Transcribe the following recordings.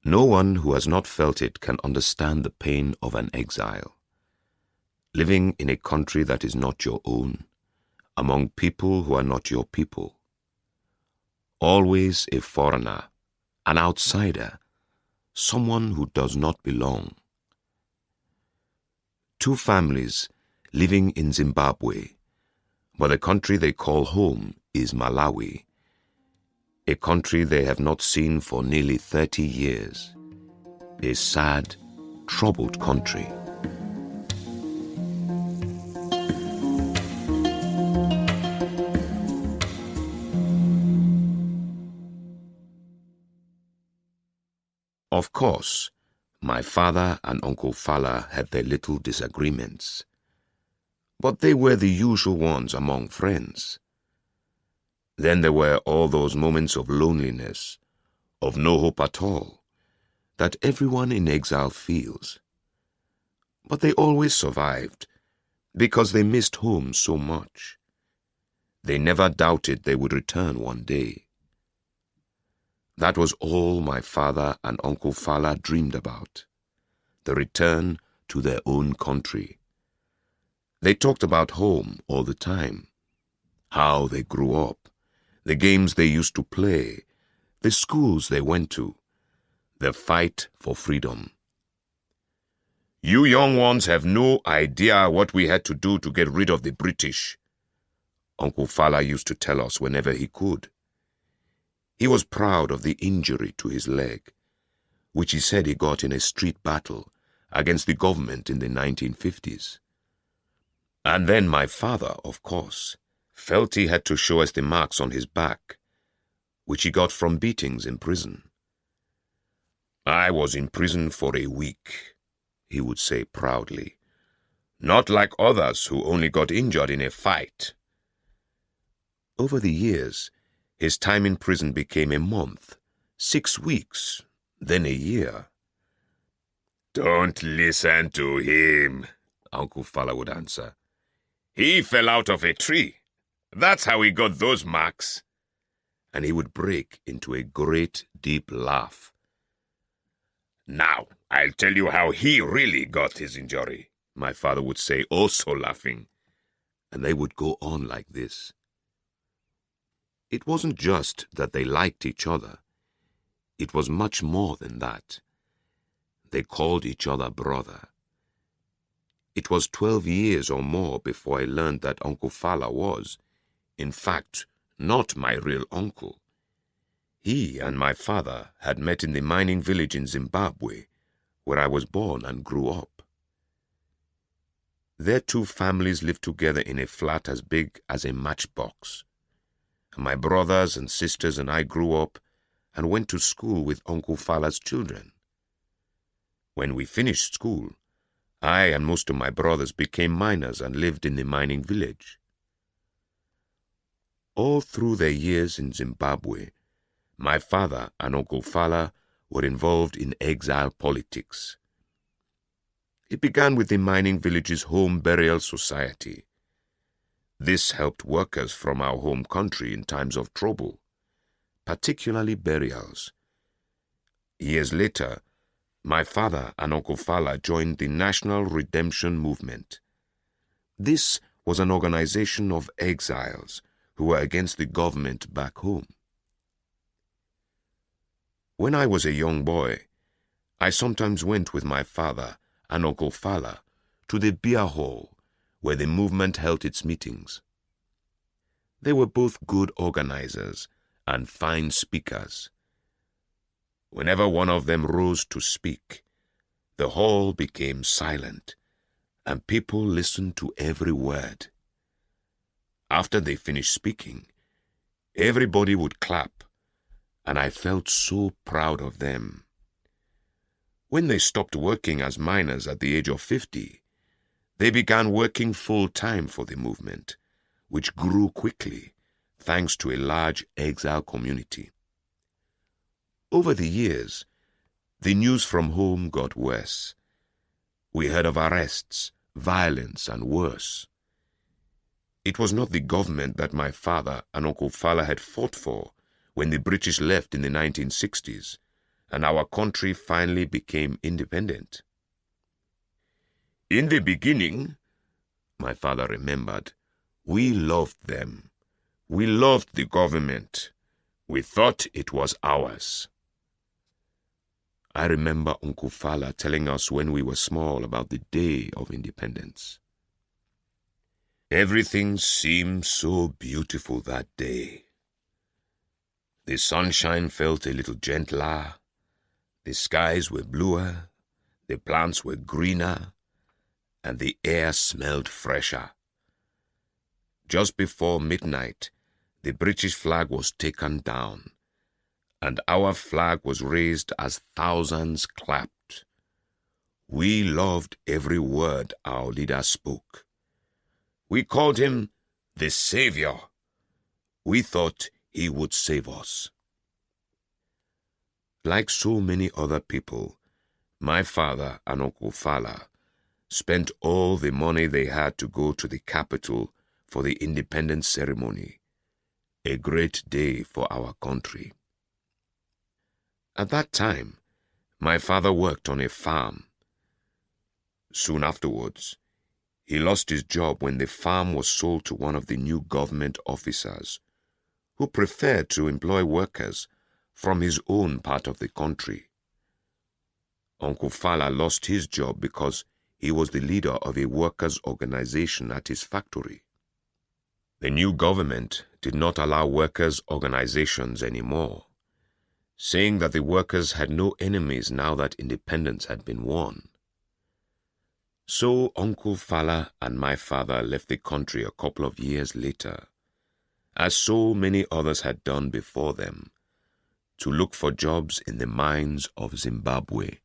No one who has not felt it can understand the pain of an exile. Living in a country that is not your own, among people who are not your people. Always a foreigner, an outsider, someone who does not belong. Two families living in Zimbabwe, but the country they call home is Malawi, a country they have not seen for nearly 30 years, a sad, troubled country. Of course, my father and Uncle Fala had their little disagreements, but they were the usual ones among friends. Then there were all those moments of loneliness, of no hope at all, that everyone in exile feels. But they always survived, because they missed home so much. They never doubted they would return one day. That was all my father and Uncle Fala dreamed about, the return to their own country. They talked about home all the time, how they grew up, the games they used to play, the schools they went to, the fight for freedom. "You young ones have no idea what we had to do to get rid of the British," Uncle Fala used to tell us whenever he could. He was proud of the injury to his leg, which he said he got in a street battle against the government in the 1950s. And then my father, of course, felt he had to show us the marks on his back, which he got from beatings in prison. "I was in prison for a week," he would say proudly, "not like others who only got injured in a fight." Over the years, his time in prison became a month, 6 weeks, then a year. "Don't listen to him," Uncle Fala would answer. "He fell out of a tree. That's how he got those marks." And he would break into a great, deep laugh. "Now, I'll tell you how he really got his injury," my father would say, also laughing. And they would go on like this. It wasn't just that they liked each other. It was much more than that. They called each other brother. It was 12 years or more before I learned that Uncle Fala was, in fact, not my real uncle. He and my father had met in the mining village in Zimbabwe, where I was born and grew up. Their two families lived together in a flat as big as a matchbox. My brothers and sisters and I grew up and went to school with Uncle Fala's children. When we finished school, I and most of my brothers became miners and lived in the mining village. All through their years in Zimbabwe, my father and Uncle Fala were involved in exile politics. It began with the mining village's home burial society. This helped workers from our home country in times of trouble, particularly burials. Years later, my father and Uncle Fala joined the National Redemption Movement. This was an organization of exiles who were against the government back home. When I was a young boy, I sometimes went with my father and Uncle Fala to the beer hall where the movement held its meetings. They were both good organizers and fine speakers. Whenever one of them rose to speak, the hall became silent, and people listened to every word. After they finished speaking, everybody would clap, and I felt so proud of them. When they stopped working as miners at the age of 50, they began working full-time for the movement, which grew quickly, thanks to a large exile community. Over the years, the news from home got worse. We heard of arrests, violence, and worse. It was not the government that my father and Uncle Fala had fought for when the British left in the 1960s, and our country finally became independent. In the beginning, my father remembered, we loved them. We loved the government. We thought it was ours. I remember Uncle Fala telling us when we were small about the day of independence. Everything seemed so beautiful that day. The sunshine felt a little gentler, the skies were bluer, the plants were greener, and the air smelled fresher. Just before midnight, the British flag was taken down, and our flag was raised as thousands clapped. We loved every word our leader spoke. We called him the Savior. We thought he would save us. Like so many other people, my father and Uncle Fala spent all the money they had to go to the capital for the independence ceremony, a great day for our country. At that time, my father worked on a farm. Soon afterwards, he lost his job when the farm was sold to one of the new government officers, who preferred to employ workers from his own part of the country. Uncle Fala lost his job because he was the leader of a workers' organization at his factory. The new government did not allow workers' organizations anymore, saying that the workers had no enemies now that independence had been won. So Uncle Fala and my father left the country a couple of years later, as so many others had done before them, to look for jobs in the mines of Zimbabwe.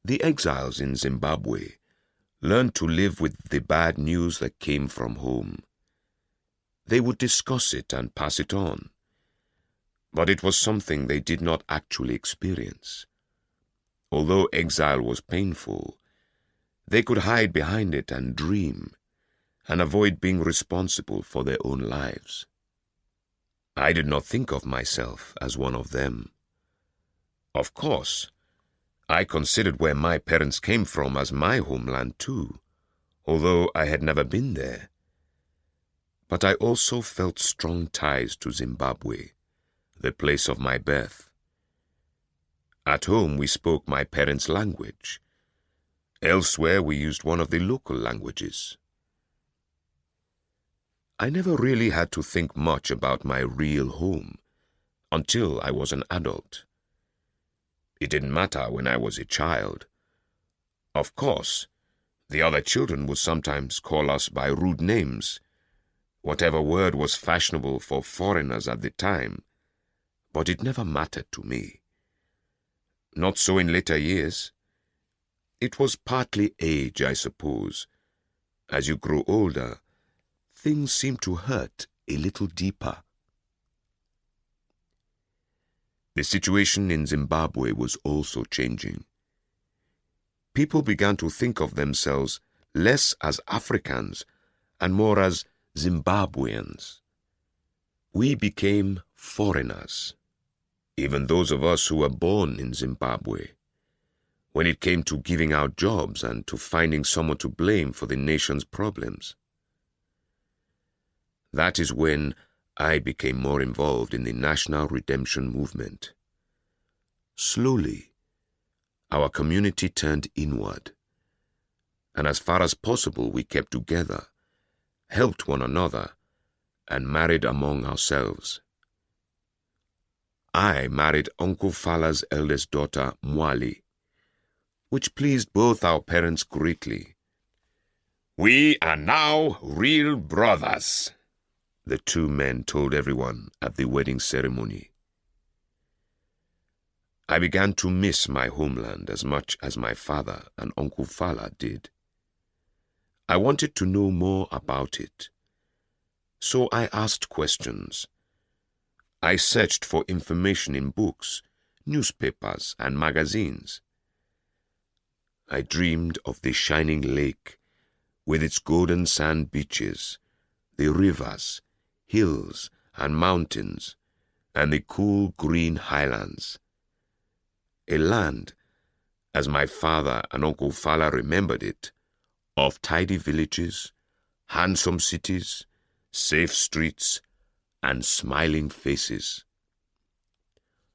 The exiles in Zimbabwe learned to live with the bad news that came from home. They would discuss it and pass it on, but it was something they did not actually experience. Although exile was painful, they could hide behind it and dream, and avoid being responsible for their own lives. I did not think of myself as one of them. Of course, I considered where my parents came from as my homeland too, although I had never been there. But I also felt strong ties to Zimbabwe, the place of my birth. At home we spoke my parents' language. Elsewhere we used one of the local languages. I never really had to think much about my real home until I was an adult. It didn't matter when I was a child. Of course, the other children would sometimes call us by rude names, whatever word was fashionable for foreigners at the time, but it never mattered to me. Not so in later years. It was partly age, I suppose. As you grow older, things seem to hurt a little deeper. The situation in Zimbabwe was also changing. People began to think of themselves less as Africans and more as Zimbabweans. We became foreigners, even those of us who were born in Zimbabwe, when it came to giving out jobs and to finding someone to blame for the nation's problems. That is when I became more involved in the national redemption movement. Slowly, our community turned inward, and as far as possible we kept together, helped one another, and married among ourselves. I married Uncle Fala's eldest daughter, Mwali, which pleased both our parents greatly. "We are now real brothers," the two men told everyone at the wedding ceremony. I began to miss my homeland as much as my father and Uncle Fala did. I wanted to know more about it, so I asked questions. I searched for information in books, newspapers, and magazines. I dreamed of the shining lake with its golden sand beaches, the rivers, hills, and mountains, and the cool green highlands. A land, as my father and Uncle Fala remembered it, of tidy villages, handsome cities, safe streets, and smiling faces.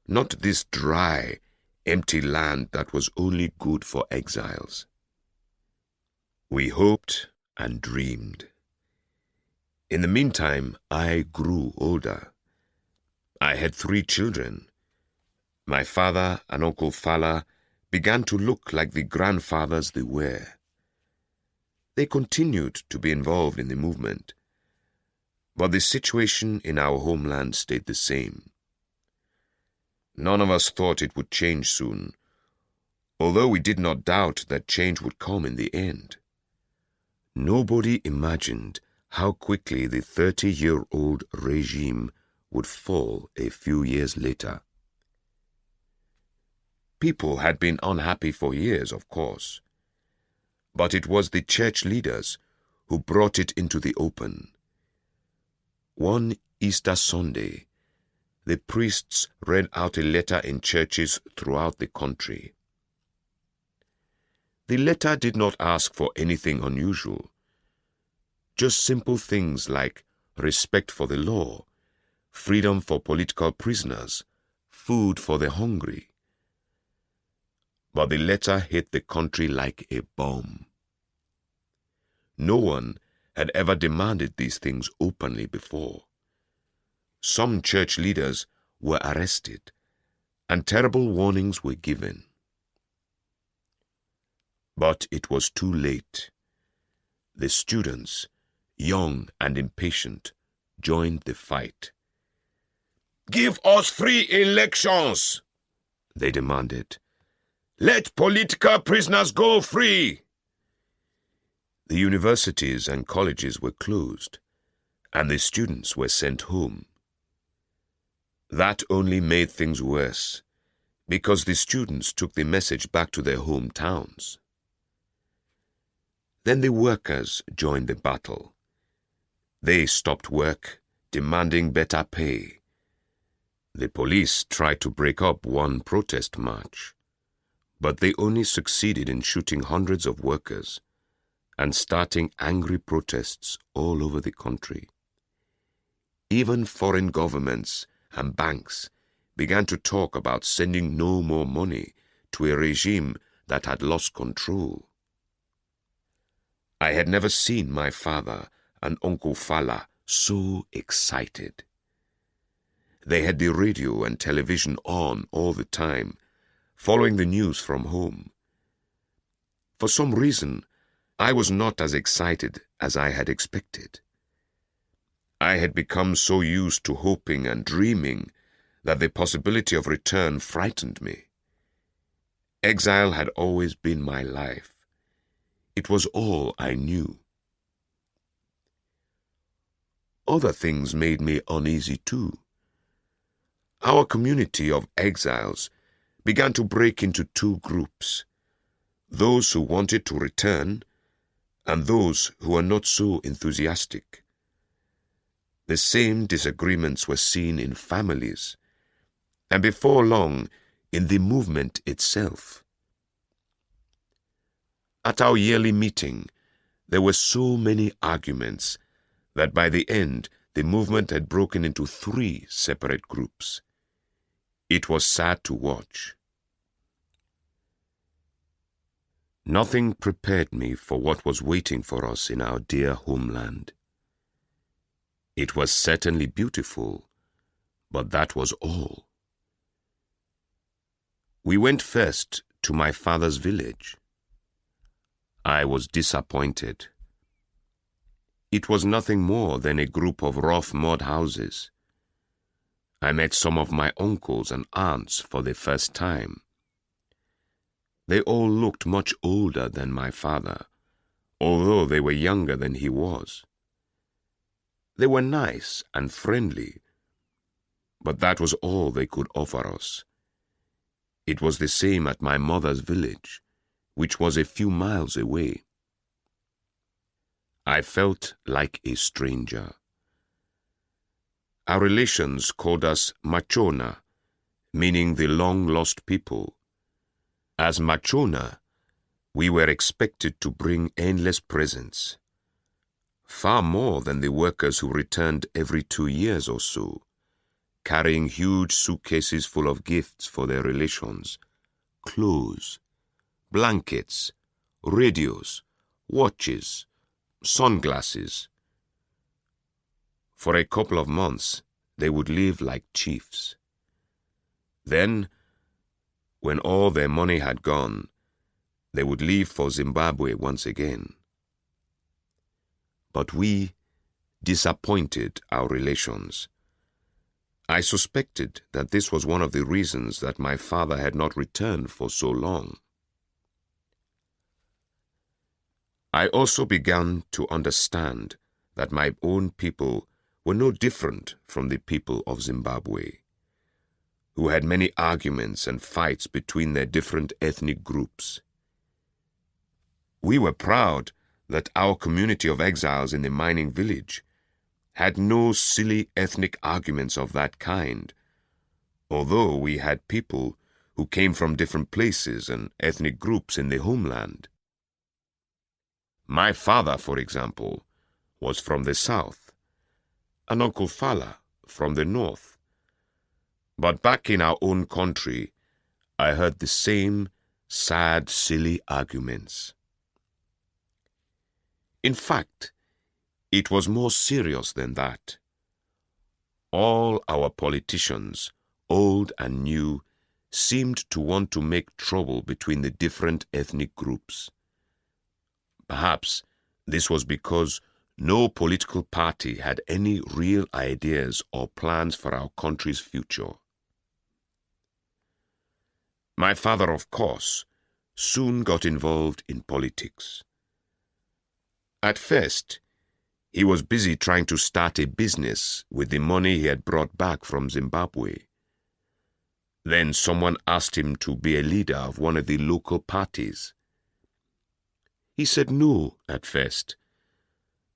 Not this dry, empty land that was only good for exiles. We hoped and dreamed. In the meantime, I grew older. I had 3 children. My father and Uncle Fala began to look like the grandfathers they were. They continued to be involved in the movement, but the situation in our homeland stayed the same. None of us thought it would change soon, although we did not doubt that change would come in the end. Nobody imagined how quickly the 30-year-old regime would fall a few years later. People had been unhappy for years, of course, but it was the church leaders who brought it into the open. One Easter Sunday, the priests read out a letter in churches throughout the country. The letter did not ask for anything unusual, just simple things like respect for the law, freedom for political prisoners, food for the hungry. But the letter hit the country like a bomb. No one had ever demanded these things openly before. Some church leaders were arrested, and terrible warnings were given. But it was too late. The students, young and impatient, joined the fight. "Give us free elections," they demanded. "Let political prisoners go free." The universities and colleges were closed, and the students were sent home. That only made things worse, because the students took the message back to their hometowns. Then the workers joined the battle. They stopped work, demanding better pay. The police tried to break up one protest march, but they only succeeded in shooting hundreds of workers and starting angry protests all over the country. Even foreign governments and banks began to talk about sending no more money to a regime that had lost control. I had never seen my father and Uncle Fala so excited. They had the radio and television on all the time, following the news from home. For some reason, I was not as excited as I had expected. I had become so used to hoping and dreaming that the possibility of return frightened me. Exile had always been my life. It was all I knew. Other things made me uneasy too. Our community of exiles began to break into 2 groups: those who wanted to return and those who were not so enthusiastic. The same disagreements were seen in families, and before long, in the movement itself. At our yearly meeting, there were so many arguments that by the end, the movement had broken into 3 separate groups. It was sad to watch. Nothing prepared me for what was waiting for us in our dear homeland. It was certainly beautiful, but that was all. We went first to my father's village. I was disappointed. It was nothing more than a group of rough mud houses. I met some of my uncles and aunts for the first time. They all looked much older than my father, although they were younger than he was. They were nice and friendly, but that was all they could offer us. It was the same at my mother's village, which was a few miles away. I felt like a stranger. Our relations called us Machona, meaning the long-lost people. As Machona, we were expected to bring endless presents, far more than the workers who returned every 2 years or so, carrying huge suitcases full of gifts for their relations, clothes, blankets, radios, watches, sunglasses. For a couple of months, they would live like chiefs. Then, when all their money had gone, they would leave for Zimbabwe once again. But we disappointed our relations. I suspected that this was one of the reasons that my father had not returned for so long. I also began to understand that my own people were no different from the people of Zimbabwe, who had many arguments and fights between their different ethnic groups. We were proud that our community of exiles in the mining village had no silly ethnic arguments of that kind, although we had people who came from different places and ethnic groups in the homeland. My father, for example, was from the south, and Uncle Fala from the north. But back in our own country, I heard the same sad, silly arguments. In fact, it was more serious than that. All our politicians, old and new, seemed to want to make trouble between the different ethnic groups. Perhaps this was because no political party had any real ideas or plans for our country's future. My father, of course, soon got involved in politics. At first, he was busy trying to start a business with the money he had brought back from Zimbabwe. Then someone asked him to be a leader of one of the local parties. He said no at first,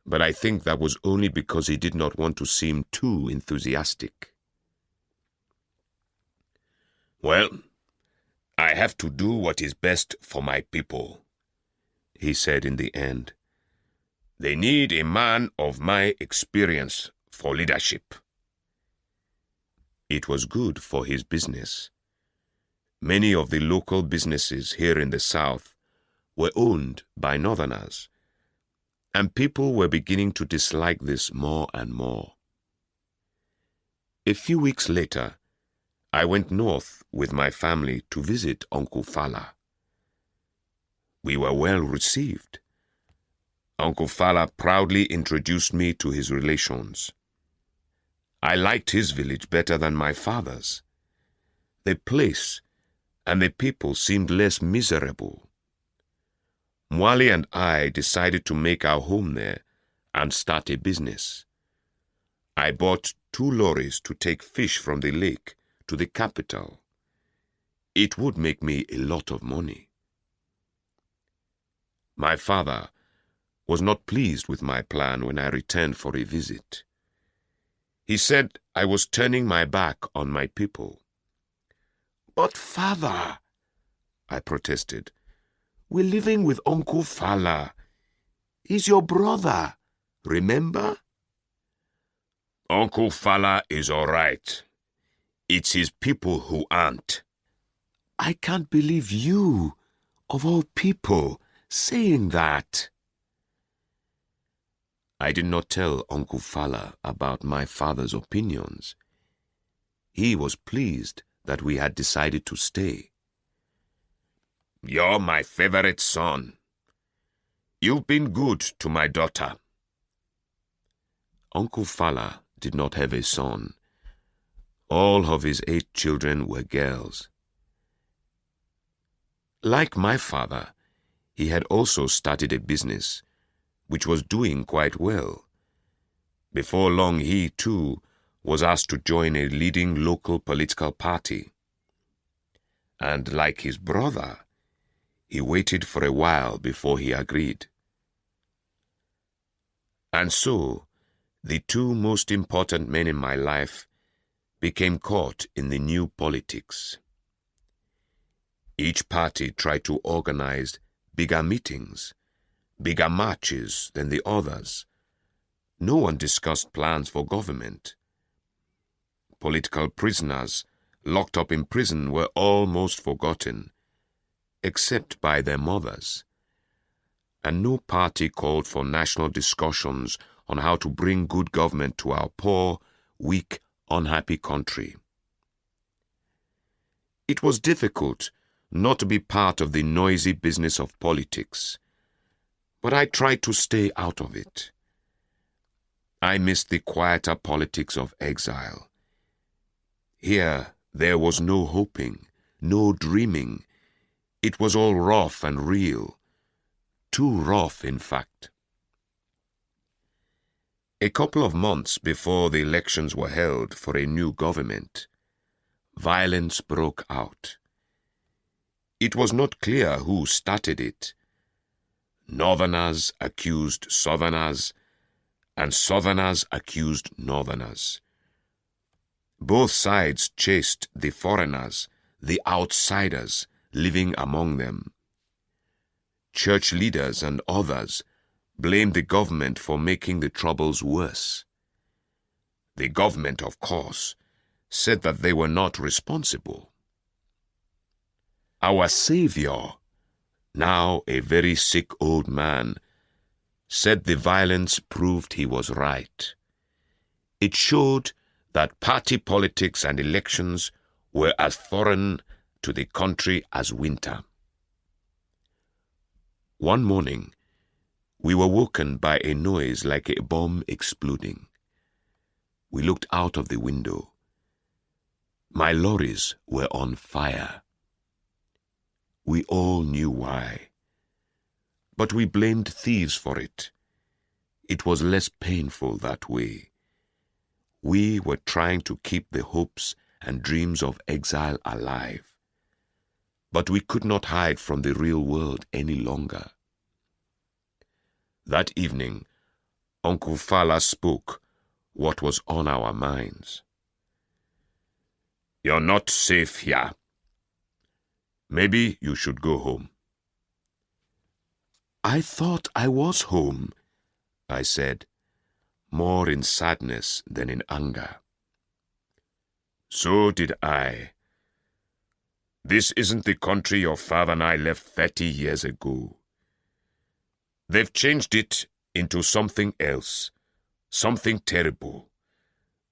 but I think that was only because he did not want to seem too enthusiastic. "Well, I have to do what is best for my people," he said in the end. "They need a man of my experience for leadership." It was good for his business. Many of the local businesses here in the South were owned by Northerners, and people were beginning to dislike this more and more. A few weeks later, I went north with my family to visit Uncle Fala. We were well received. Uncle Fala proudly introduced me to his relations. I liked his village better than my father's. The place and the people seemed less miserable. Mwali and I decided to make our home there and start a business. I bought 2 lorries to take fish from the lake to the capital. It would make me a lot of money. My father was not pleased with my plan when I returned for a visit. He said I was turning my back on my people. "But father," I protested, "we're living with Uncle Fala. He's your brother, remember?" "Uncle Fala is all right. It's his people who aren't." "I can't believe you, of all people, saying that." I did not tell Uncle Fala about my father's opinions. He was pleased that we had decided to stay. "You're my favorite son. You've been good to my daughter." Uncle Fala did not have a son. All of his 8 children were girls. Like my father, he had also started a business, which was doing quite well. Before long, he, too, was asked to join a leading local political party. And like his brother, he waited for a while before he agreed. And so, The two most important men in my life became caught in the new politics. Each party tried to organize bigger meetings, bigger marches than the others. No one discussed plans for government. Political prisoners locked up in prison were almost forgotten, except by their mothers. And no party called for national discussions on how to bring good government to our poor, weak, unhappy country. It was difficult not to be part of the noisy business of politics, but I tried to stay out of it. I missed the quieter politics of exile. Here, there was no hoping, no dreaming. It was all rough and real. Too rough, in fact. A couple of months before the elections were held for a new government, violence broke out. It was not clear who started it. Northerners accused Southerners, and Southerners accused Northerners. Both sides chased the foreigners, the outsiders living among them. Church leaders and others blamed the government for making the troubles worse. The government, of course, said that they were not responsible. Our Savior, now a very sick old man, said the violence proved he was right. It showed that party politics and elections were as foreign to the country as winter. One morning, we were woken by a noise like a bomb exploding. We looked out of the window. My lorries were on fire. We all knew why. But we blamed thieves for it. It was less painful that way. We were trying to keep the hopes and dreams of exile alive. But we could not hide from the real world any longer. That evening, Uncle Fala spoke what was on our minds. "You're not safe here. Maybe you should go home." "I thought I was home," I said, more in sadness than in anger. "So did I. This isn't the country your father and I left 30 years ago. They've changed it into something else, something terrible,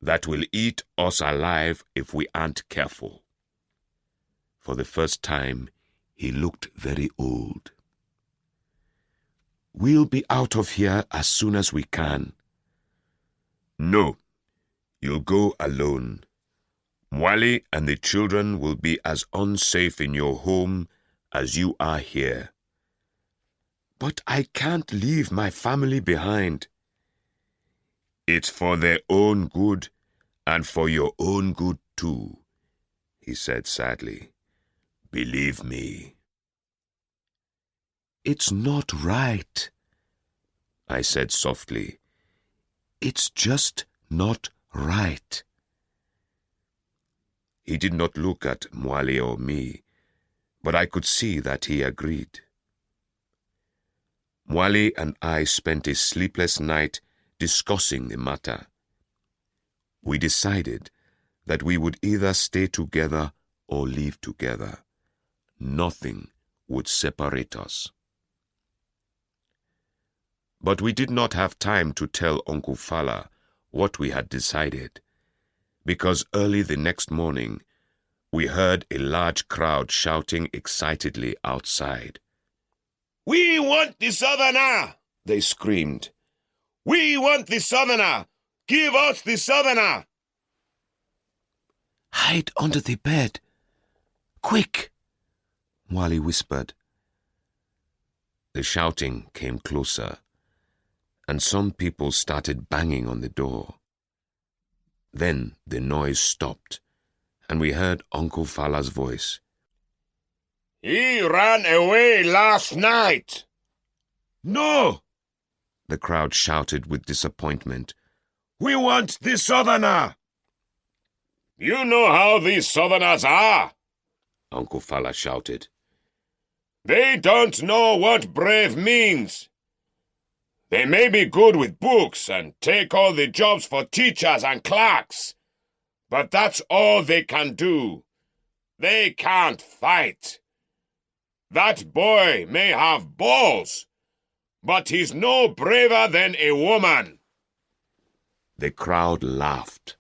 that will eat us alive if we aren't careful." For the first time, he looked very old. "We'll be out of here as soon as we can." "No, you'll go alone. Mwali and the children will be as unsafe in your home as you are here." "But I can't leave my family behind." "It's for their own good and for your own good too," he said sadly. "Believe me." "It's not right," I said softly. "It's just not right." He did not look at Mwali or me, but I could see that he agreed. Mwali and I spent a sleepless night discussing the matter. We decided that we would either stay together or leave together. Nothing would separate us. But we did not have time to tell Uncle Fala what we had decided, because early the next morning we heard a large crowd shouting excitedly outside. "We want the Southerner!" they screamed. "We want the Southerner! Give us the Southerner!" "Hide under the bed! Quick!" Mwali whispered. The shouting came closer, and some people started banging on the door. Then the noise stopped, and we heard Uncle Fala's voice. "He ran away last night." "No!" the crowd shouted with disappointment. We want the southerner! You know how these southerners are, Uncle Fala shouted. They don't know what brave means. They may be good with books and take all the jobs for teachers and clerks, but that's all they can do. They can't fight. That boy may have balls, but he's no braver than a woman. The crowd laughed.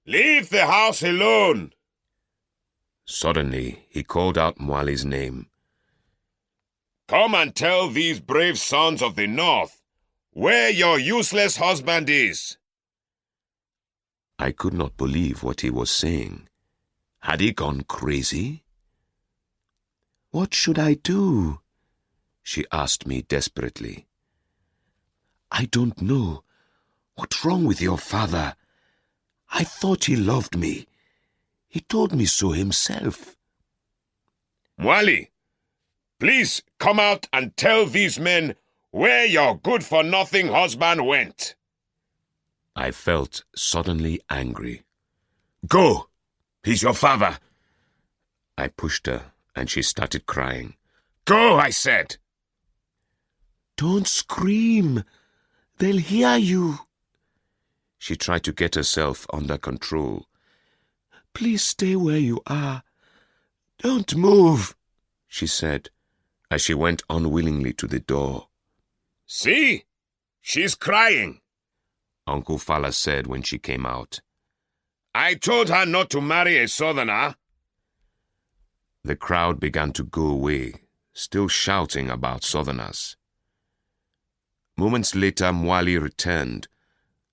Leave the house alone. Suddenly, he called out Mwali's name. Come and tell these brave sons of the north where your useless husband is. I could not believe what he was saying. Had he gone crazy? What should I do? She asked me desperately. I don't know. What's wrong with your father? I thought he loved me. He told me so himself. Mwali, please come out and tell these men where your good-for-nothing husband went. I felt suddenly angry. Go! He's your father! I pushed her, and she started crying. Go, I said! Don't scream! They'll hear you! She tried to get herself under control. Please stay where you are. Don't move, she said, as she went unwillingly to the door. See? She's crying, Uncle Fala said when she came out. I told her not to marry a southerner. The crowd began to go away, still shouting about southerners. Moments later, Mwali returned,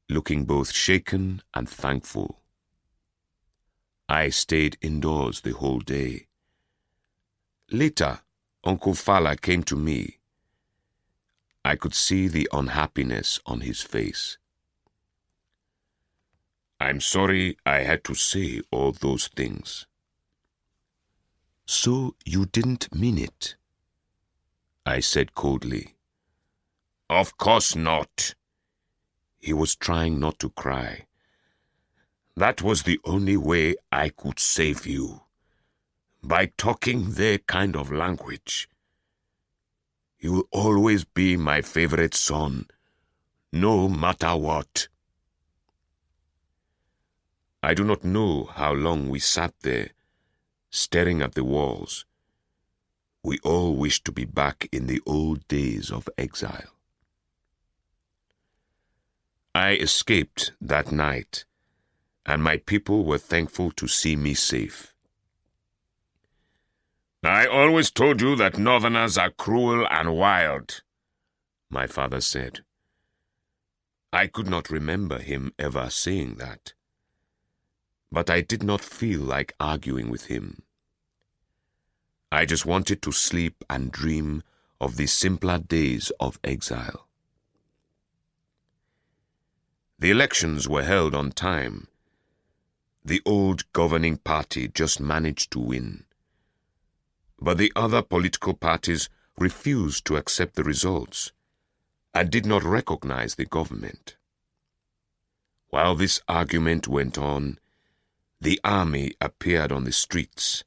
looking both shaken and thankful. I stayed indoors the whole day. Later, Uncle Fala came to me. I could see the unhappiness on his face. I'm sorry I had to say all those things. So you didn't mean it? I said coldly. Of course not. He was trying not to cry. That was the only way I could save you. By talking their kind of language. You will always be my favorite son, no matter what. I do not know how long we sat there, staring at the walls. We all wished to be back in the old days of exile. I escaped that night, and my people were thankful to see me safe. I always told you that northerners are cruel and wild, my father said. I could not remember him ever saying that. But I did not feel like arguing with him. I just wanted to sleep and dream of the simpler days of exile. The elections were held on time. The old governing party just managed to win. But the other political parties refused to accept the results and did not recognize the government. While this argument went on, the army appeared on the streets,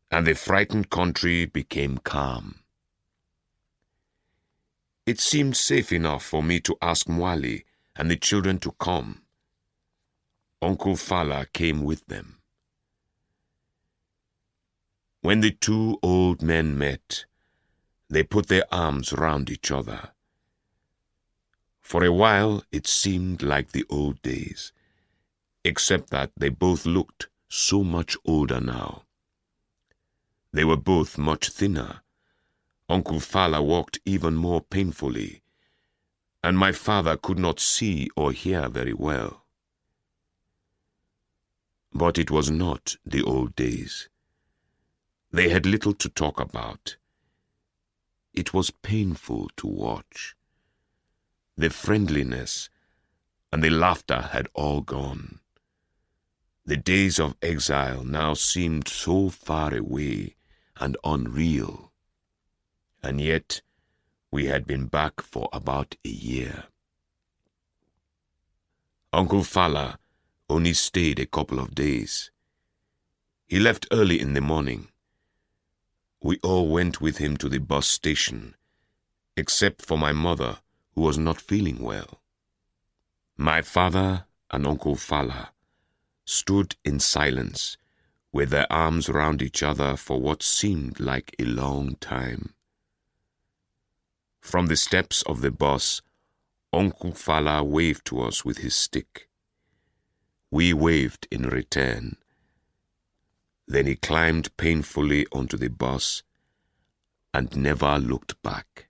and the frightened country became calm. It seemed safe enough for me to ask Mwali and the children to come. Uncle Fala came with them. When the two old men met, they put their arms round each other. For a while it seemed like the old days, except that they both looked so much older now. They were both much thinner. Uncle Fala walked even more painfully, and my father could not see or hear very well. But it was not the old days. They had little to talk about. It was painful to watch. The friendliness and the laughter had all gone. The days of exile now seemed so far away and unreal. And yet, we had been back for about a year. Uncle Fala only stayed a couple of days. He left early in the morning. We all went with him to the bus station, except for my mother, who was not feeling well. My father and Uncle Fala stood in silence with their arms round each other for what seemed like a long time. From the steps of the bus, Uncle Fala waved to us with his stick. We waved in return. Then he climbed painfully onto the bus and never looked back.